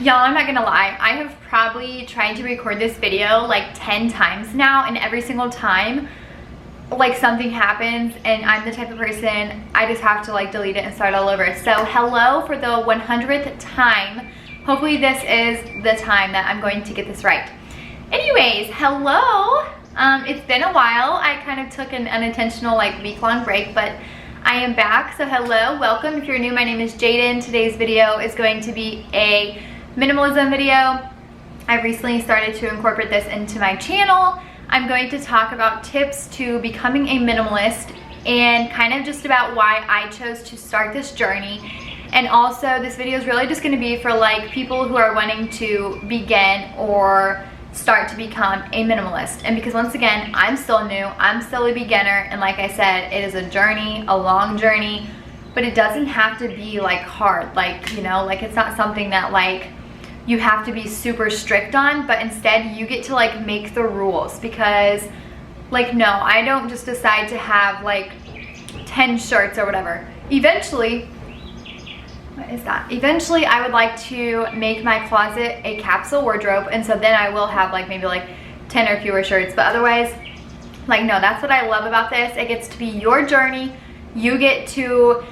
Y'all, I'm not gonna lie, I have probably tried to record this video like 10 times now, and every single time like something happens, and I'm the type of person, I just have to like delete it and start all over. So hello for the 100th time. Hopefully this is the time that I'm going to get this right. Anyways, hello. It's been a while. I kind of took an unintentional like week-long break, but I am back. So hello, welcome. If you're new, my name is Jaden. Today's video is going to be a minimalism video. I recently started to incorporate this into my channel. I'm going to talk about tips to becoming a minimalist and kind of just about why I chose to start this journey. And also this video is really just going to be for like people who are wanting to begin or start to become a minimalist. And because once again, I'm still new, I'm still a beginner, and like I said, it is a journey, a long journey, but it doesn't have to be like hard, like, you know, like it's not something that like you have to be super strict on, but instead you get to like make the rules. Because like, no, I don't just decide to have like 10 shirts or whatever. Eventually, what is that? Eventually I would like to make my closet a capsule wardrobe, and so then I will have like maybe like 10 or fewer shirts. But otherwise, like, no, that's what I love about this. It gets to be your journey. You get to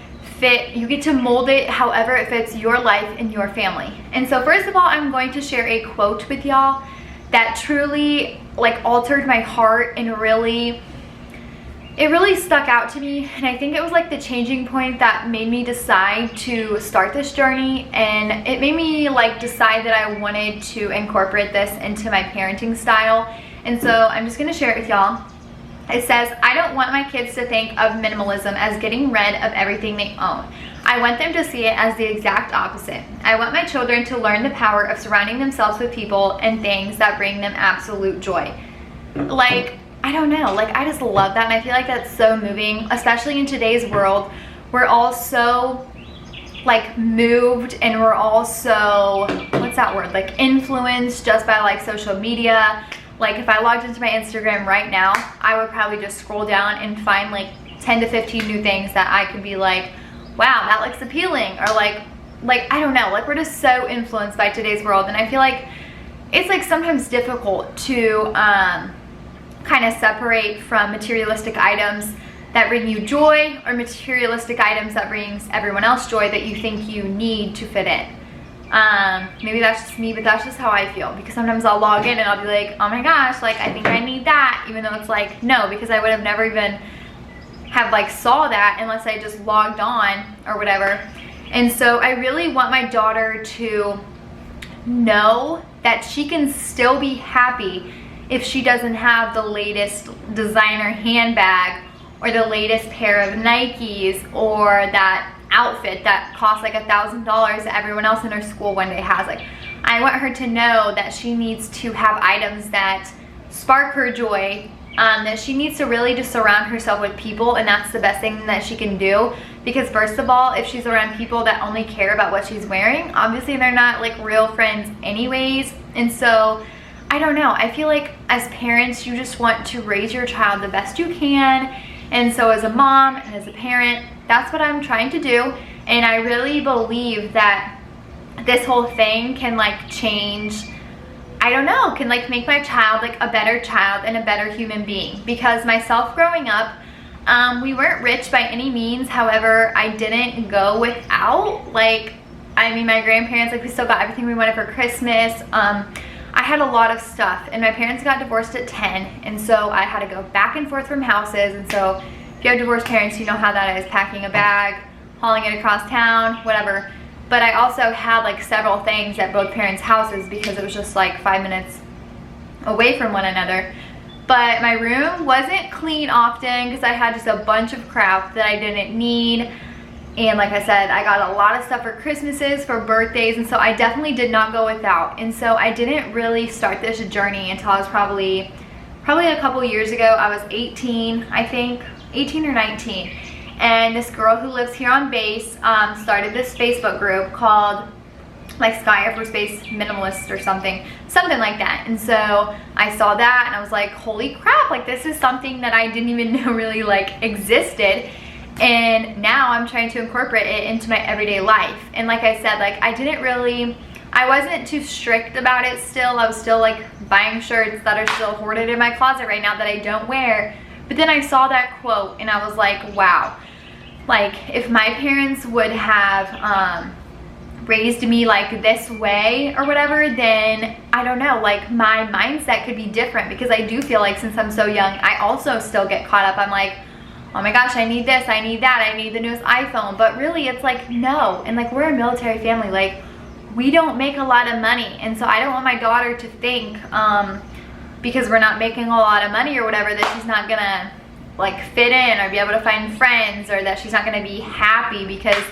mold it however it fits your life and your family. And so first of all, I'm going to share a quote with y'all that truly like altered my heart and it really stuck out to me. And I think it was like the changing point that made me decide to start this journey, and it made me like decide that I wanted to incorporate this into my parenting style. And so I'm just gonna share it with y'all. It says, I don't want my kids to think of minimalism as getting rid of everything they own. I want them to see it as the exact opposite. I want my children to learn the power of surrounding themselves with people and things that bring them absolute joy. Like, I don't know, like I just love that, and I feel like that's so moving, especially in today's world. We're all so like moved, and we're all so, what's that word, like influenced just by like social media. Like if I logged into my Instagram right now, I would probably just scroll down and find like 10 to 15 new things that I could be like, wow, that looks appealing. Or like I don't know, like we're just so influenced by today's world. And I feel like it's like sometimes difficult to kind of separate from materialistic items that bring you joy or materialistic items that brings everyone else joy that you think you need to fit in. Maybe that's just me, but that's just how I feel, because sometimes I'll log in and I'll be like, oh my gosh, like I think I need that, even though it's like no, because I would have never even have like saw that unless I just logged on or whatever. And so I really want my daughter to know that she can still be happy if she doesn't have the latest designer handbag or the latest pair of Nikes or that outfit that costs like $1,000 that everyone else in her school one day has. Like, I want her to know that she needs to have items that spark her joy, that she needs to really just surround herself with people, and that's the best thing that she can do. Because first of all, if she's around people that only care about what she's wearing, obviously they're not like real friends anyways. And so I don't know, I feel like as parents you just want to raise your child the best you can. And so as a mom and as a parent, that's what I'm trying to do. And I really believe that this whole thing can like change, I don't know, can like make my child like a better child and a better human being. Because myself growing up, we weren't rich by any means. However, I didn't go without. Like, I mean, my grandparents, like we still got everything we wanted for Christmas. I had a lot of stuff, and my parents got divorced at 10, and so I had to go back and forth from houses. And so if you have divorced parents, you know how that is, packing a bag, hauling it across town, whatever. But I also had like several things at both parents' houses because it was just like 5 minutes away from one another. But my room wasn't clean often because I had just a bunch of crap that I didn't need. And like I said, I got a lot of stuff for Christmases, for birthdays, and so I definitely did not go without. And so I didn't really start this journey until I was probably a couple years ago. I was 18, I think, 18 or 19. And this girl who lives here on base started this Facebook group called like Sky Air Force Base Minimalist or something like that. And so I saw that and I was like, holy crap, like this is something that I didn't even know really like existed. And now I'm trying to incorporate it into my everyday life. And like I said, like I I wasn't too strict about it still. I was still like buying shirts that are still hoarded in my closet right now that I don't wear. But then I saw that quote and I was like, wow, like if my parents would have raised me like this way or whatever, then I don't know, like my mindset could be different, because I do feel like since I'm so young, I also still get caught up. I'm like, oh my gosh, I need this, I need that, I need the newest iPhone. But really it's like, no. And like, we're a military family, like we don't make a lot of money. And so I don't want my daughter to think because we're not making a lot of money or whatever, that she's not gonna like fit in or be able to find friends, or that she's not gonna be happy because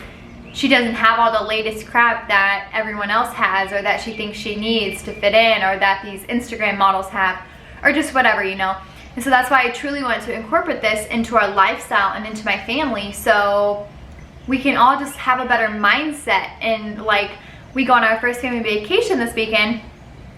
she doesn't have all the latest crap that everyone else has, or that she thinks she needs to fit in, or that these Instagram models have, or just whatever, you know. And so that's why I truly want to incorporate this into our lifestyle and into my family, so we can all just have a better mindset. And like, we go on our first family vacation this weekend,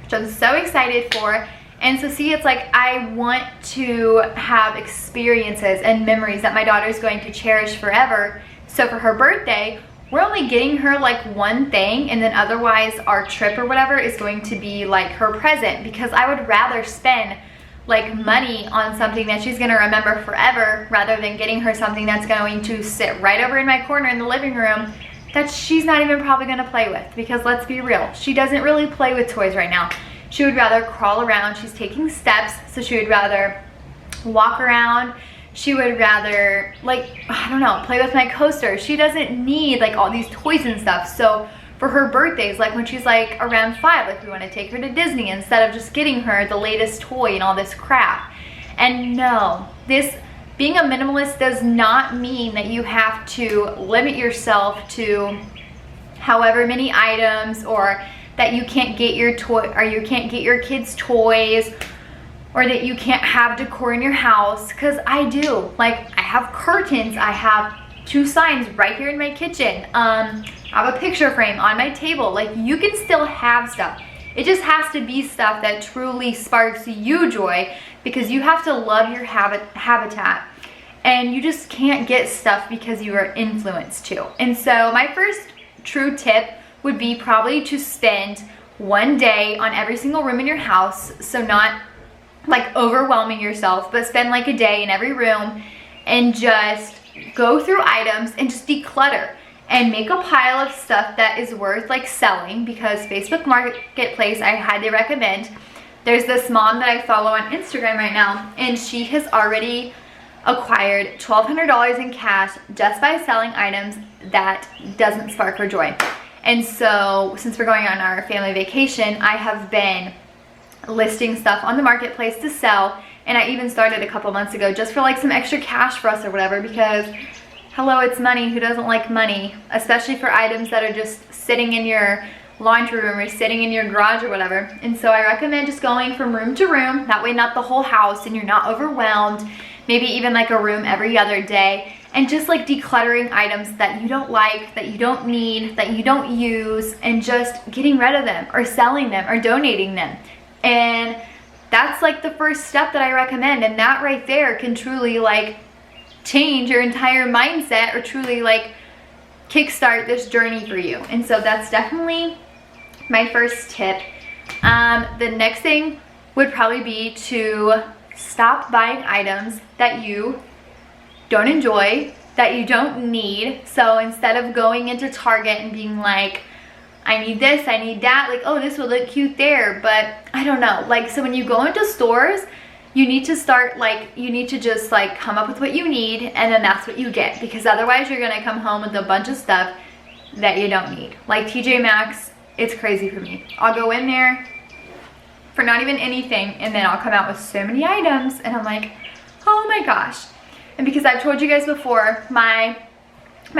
which I'm so excited for. And so see, it's like I want to have experiences and memories that my daughter's going to cherish forever. So for her birthday, we're only getting her like one thing, and then otherwise our trip or whatever is going to be like her present, because I would rather spend like money on something that she's gonna remember forever, rather than getting her something that's going to sit right over in my corner in the living room that she's not even probably gonna play with. Because let's be real, she doesn't really play with toys right now. She would rather crawl around. She's taking steps, so she would rather walk around. She would rather, like, I don't know, play with my coaster. She doesn't need like all these toys and stuff. So for her birthdays, like when she's like around 5, like we want to take her to Disney instead of just getting her the latest toy and all this crap. And no, this being a minimalist does not mean that you have to limit yourself to however many items, or that you can't get your toy, or you can't get your kids toys, or that you can't have decor in your house. Because I do. Like, I have curtains, I have 2 signs right here in my kitchen, I have a picture frame on my table. Like, you can still have stuff. It just has to be stuff that truly sparks you joy, because you have to love your habitat, and you just can't get stuff because you are influenced to. And so my first true tip would be probably to spend one day on every single room in your house. So not like overwhelming yourself, but spend like a day in every room and just go through items and just declutter and make a pile of stuff that is worth like selling. Because Facebook Marketplace, I highly recommend. There's this mom that I follow on Instagram right now, and she has already acquired $1,200 in cash just by selling items that doesn't spark her joy. And so since we're going on our family vacation, I have been listing stuff on the marketplace to sell. And I even started a couple months ago just for like some extra cash for us or whatever, because hello, it's money. Who doesn't like money? Especially for items that are just sitting in your laundry room or sitting in your garage or whatever. And so I recommend just going from room to room. That way not the whole house and you're not overwhelmed. Maybe even like a room every other day. And just like decluttering items that you don't like, that you don't need, that you don't use, and just getting rid of them or selling them or donating them. And that's like the first step that I recommend. And that right there can truly like change your entire mindset, or truly like kickstart this journey for you. And so that's definitely my first tip. The next thing would probably be to stop buying items that you don't enjoy, that you don't need. So instead of going into Target and being like, I need this, I need that, like, oh, this will look cute there, but I don't know. Like, so when you go into stores, you need to start like, you need to just like come up with what you need, and then that's what you get. Because otherwise you're gonna come home with a bunch of stuff that you don't need. Like TJ Maxx, it's crazy for me. I'll go in there for not even anything, and then I'll come out with so many items, and I'm like, oh my gosh. And because I've told you guys before, my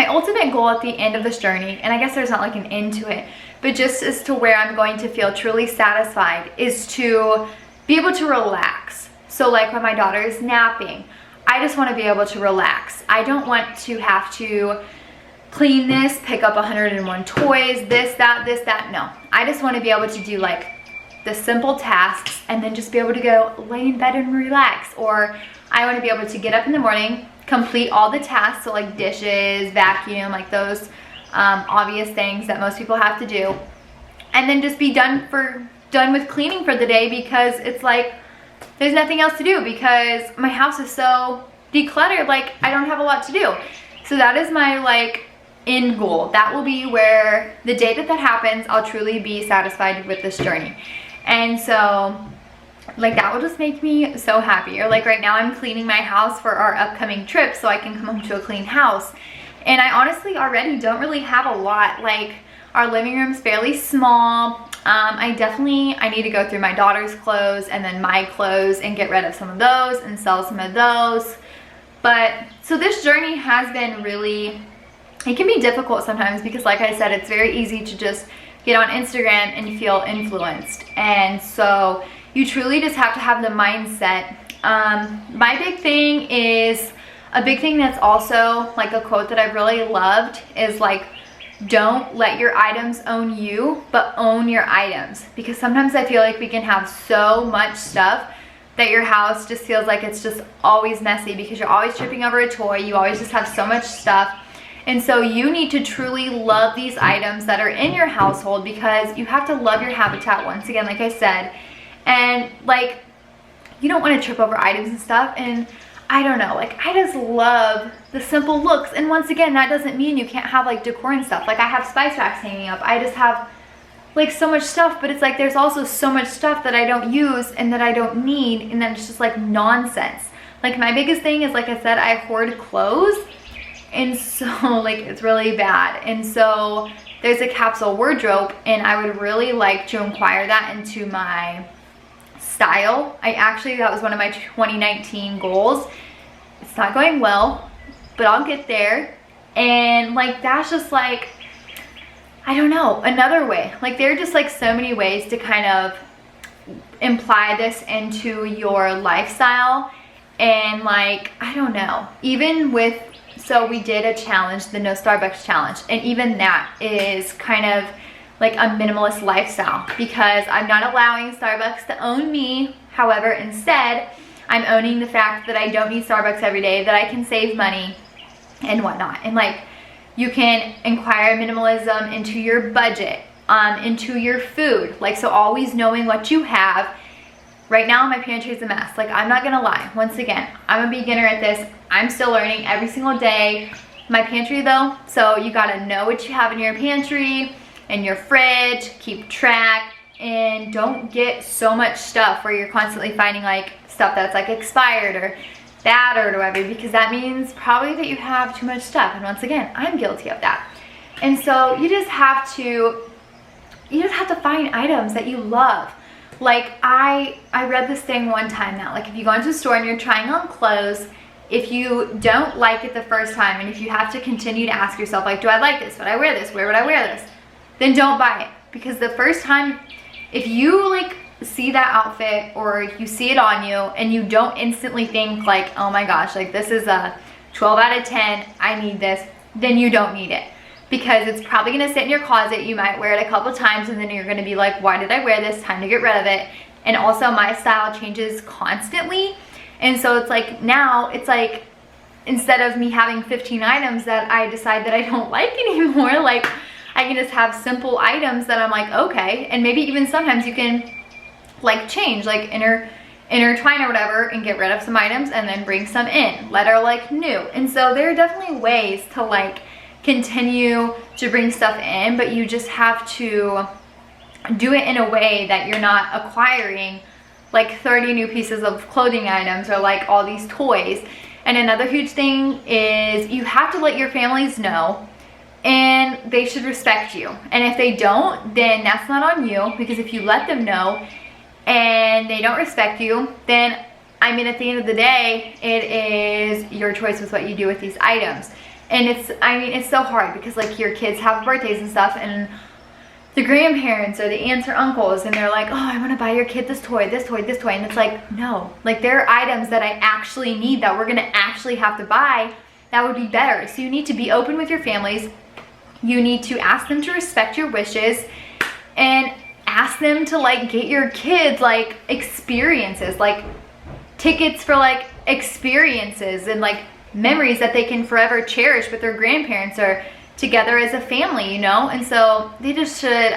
ultimate goal at the end of this journey, and I guess there's not like an end to it, but just as to where I'm going to feel truly satisfied, is to be able to relax. So like when my daughter is napping, I just want to be able to relax. I don't want to have to clean this, pick up 101 toys, this, that, no. I just want to be able to do like the simple tasks and then just be able to go lay in bed and relax. Or I want to be able to get up in the morning, complete all the tasks, so like dishes, vacuum, like those obvious things that most people have to do. and then just be done with cleaning for the day, because it's like there's nothing else to do because my house is so decluttered. Like, I don't have a lot to do. So that is my like end goal. That will be where the day that happens, I'll truly be satisfied with this journey. And so like that will just make me so happy. Or like right now I'm cleaning my house for our upcoming trip so I can come home to a clean house. And I honestly already don't really have a lot. Like, our living room's fairly small. I need to go through my daughter's clothes and then my clothes and get rid of some of those and sell some of those. But so this journey has been really, it can be difficult sometimes because like I said, it's very easy to just get on Instagram and feel influenced. And so you truly just have to have the mindset. My big thing is, a big thing that's also like a quote that I've really loved is like, don't let your items own you, but own your items. Because sometimes I feel like we can have so much stuff that your house just feels like it's just always messy because you're always tripping over a toy. You always just have so much stuff. And so you need to truly love these items that are in your household, because you have to love your habitat, once again, like I said. And like, you don't want to trip over items and stuff. And I don't know, like I just love the simple looks. And once again, that doesn't mean you can't have like decor and stuff. Like I have spice racks hanging up. I just have like so much stuff, but it's like there's also so much stuff that I don't use and that I don't need, and then it's just like nonsense. Like my biggest thing is, like I said, I hoard clothes, and so like it's really bad. And so there's a capsule wardrobe, and I would really like to inquire that into my style. That was one of my 2019 goals. It's not going well, but I'll get there. And like that's just like, I don't know, another way. Like there are just like so many ways to kind of imply this into your lifestyle. And like, I don't know, even with, so we did a challenge, the No Starbucks challenge, and even that is kind of like a minimalist lifestyle, because I'm not allowing Starbucks to own me. However, instead, I'm owning the fact that I don't need Starbucks every day, that I can save money and whatnot. And like, you can inquire minimalism into your budget, into your food. Like, so always knowing what you have. Right now, my pantry is a mess. Like, I'm not gonna lie. Once again, I'm a beginner at this. I'm still learning every single day. My pantry though, so you gotta know what you have in your pantry and your fridge, keep track, and don't get so much stuff where you're constantly finding like stuff that's like expired or bad or whatever, because that means probably that you have too much stuff. And once again, I'm guilty of that. And so you just have to find items that you love. Like I read this thing one time that like if you go into a store and you're trying on clothes, if you don't like it the first time, and if you have to continue to ask yourself like, do I like this? Would I wear this? Where would I wear this? Then don't buy it. Because the first time, if you like see that outfit or you see it on you and you don't instantly think like, oh my gosh, like this is a 12 out of 10, I need this, then you don't need it. Because it's probably gonna sit in your closet. You might wear it a couple times and then you're gonna be like, why did I wear this? Time to get rid of it. And also my style changes constantly. And so it's like, now it's like, instead of me having 15 items that I decide that I don't like anymore, like I can just have simple items that I'm like, okay. And maybe even sometimes you can like change, like intertwine or whatever, and get rid of some items and then bring some in that are like new. And so there are definitely ways to like continue to bring stuff in, but you just have to do it in a way that you're not acquiring like 30 new pieces of clothing items or like all these toys. And another huge thing is you have to let your families know, and they should respect you. And if they don't, then that's not on you, because if you let them know and they don't respect you, then I mean, at the end of the day, it is your choice with what you do with these items. And it's so hard because like your kids have birthdays and stuff, and the grandparents or the aunts or uncles, and they're like, oh, I want to buy your kid this toy, this toy, this toy. And it's like, no, like there are items that I actually need that we're going to actually have to buy that would be better. So you need to be open with your families. You need to ask them to respect your wishes, and ask them to like get your kids like experiences, like tickets for like experiences and like memories that they can forever cherish with their grandparents or together as a family, you know? And so they just should,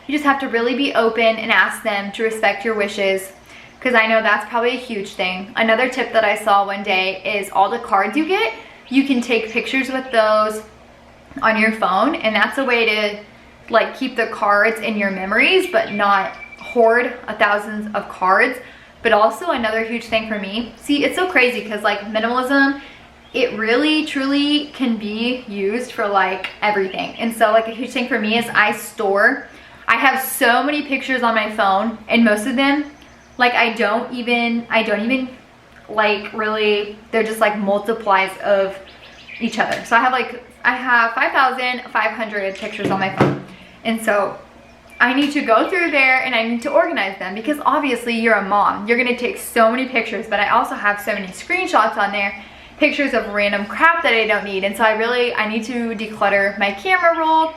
You just have to really be open and ask them to respect your wishes, because I know that's probably a huge thing. Another tip that I saw one day is all the cards you get, you can take pictures with those on your phone, and that's a way to like keep the cards in your memories but not hoard thousands of cards. But also another huge thing for me, see, it's so crazy because like minimalism, it really truly can be used for like everything. And so like a huge thing for me is I have so many pictures on my phone, and most of them like I don't even like really, they're just like multiplies of each other. So I have 5,500 pictures on my phone, and so I need to go through there and I need to organize them, because obviously you're a mom, you're gonna take so many pictures, but I also have so many screenshots on there, pictures of random crap that I don't need. And so I need to declutter my camera roll,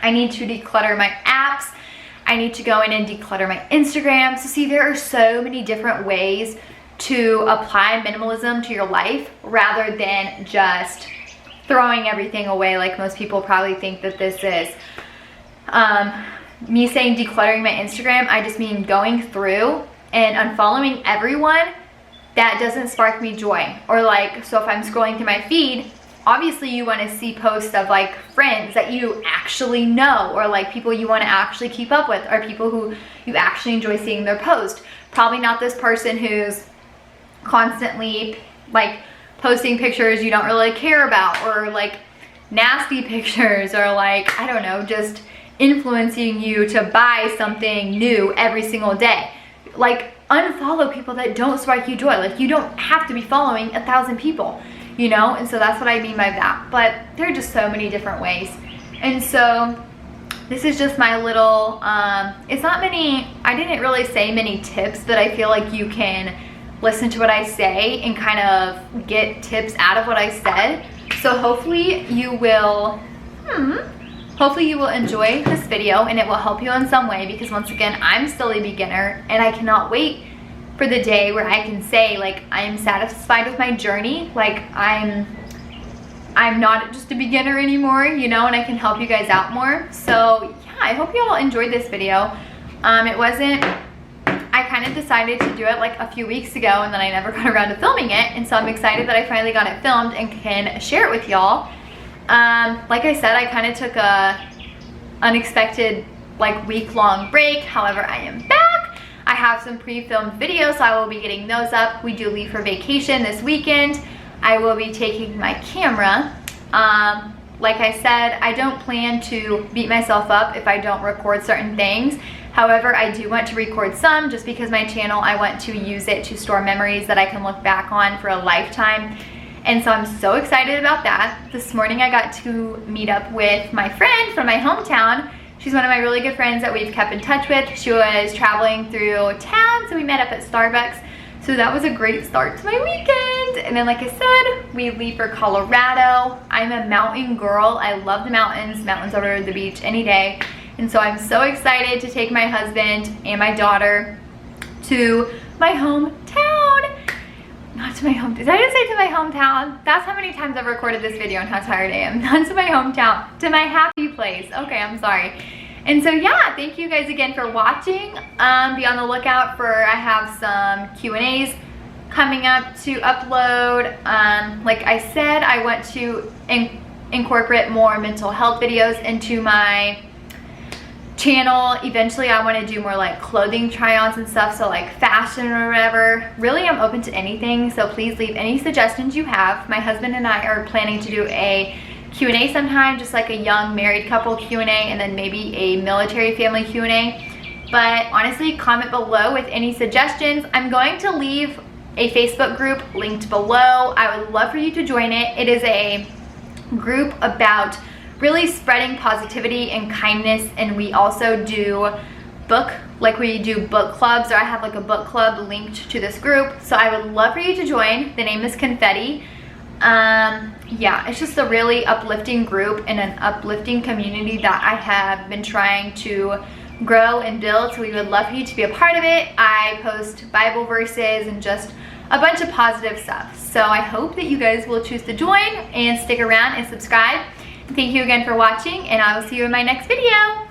I need to declutter my apps, I need to go in and declutter my Instagram. So see, there are so many different ways to apply minimalism to your life rather than just throwing everything away like most people probably think that this is. Me saying decluttering my Instagram, I just mean going through and unfollowing everyone that doesn't spark me joy. Or like, so if I'm scrolling through my feed, obviously you want to see posts of like friends that you actually know, or like people you want to actually keep up with, or people who you actually enjoy seeing their post. Probably not this person who's constantly like posting pictures you don't really care about, or like nasty pictures, or like, I don't know, just influencing you to buy something new every single day. Like, unfollow people that don't spark you joy. Like, you don't have to be following 1,000 people, you know? And so that's what I mean by that. But there are just so many different ways. And so this is just my little, it's not many, I didn't really say many tips, but I feel like you can listen to what I say and kind of get tips out of what I said. So hopefully you will, enjoy this video and it will help you in some way, because once again, I'm still a beginner and I cannot wait for the day where I can say like I am satisfied with my journey. Like I'm not just a beginner anymore, you know, and I can help you guys out more. So yeah, I hope you all enjoyed this video. I kind of decided to do it like a few weeks ago, and then I never got around to filming it, and so I'm excited that I finally got it filmed and can share it with y'all. Like I said, I kind of took a unexpected like week-long break. However, I am back. I have some pre-filmed videos, so I will be getting those up. We do leave for vacation this weekend. I will be taking my camera. Like I said, I don't plan to beat myself up if I don't record certain things. However, I do want to record some, just because my channel, I want to use it to store memories that I can look back on for a lifetime. And so I'm so excited about that. This morning I got to meet up with my friend from my hometown. She's one of my really good friends that we've kept in touch with. She was traveling through town, so we met up at Starbucks. So that was a great start to my weekend. And then like I said, we leave for Colorado. I'm a mountain girl. I love the mountains over the beach any day. And so I'm so excited to take my husband and my daughter to my hometown. Not to my hometown. Did I just say to my hometown? That's how many times I've recorded this video and how tired I am. Not to my hometown, to my happy place. Okay, I'm sorry. And so yeah, thank you guys again for watching. Be on the lookout for, I have some Q&As coming up to upload. Like I said, I want to incorporate more mental health videos into my channel. Eventually I want to do more like clothing try-ons and stuff, so like fashion or whatever. Really, I'm open to anything, so please leave any suggestions you have. My husband and I are planning to do a Q&A sometime, just like a young married couple Q&A, and then maybe a military family Q&A. But honestly, comment below with any suggestions. I'm going to leave a Facebook group linked below. I would love for you to join it. It is a group about really spreading positivity and kindness, and we also do we do book clubs, or I have like a book club linked to this group. So I would love for you to join. The name is Confetti. Yeah, it's just a really uplifting group and an uplifting community that I have been trying to grow and build, so we would love for you to be a part of it. I post Bible verses and just a bunch of positive stuff. So I hope that you guys will choose to join and stick around and subscribe. Thank you again for watching, and I will see you in my next video.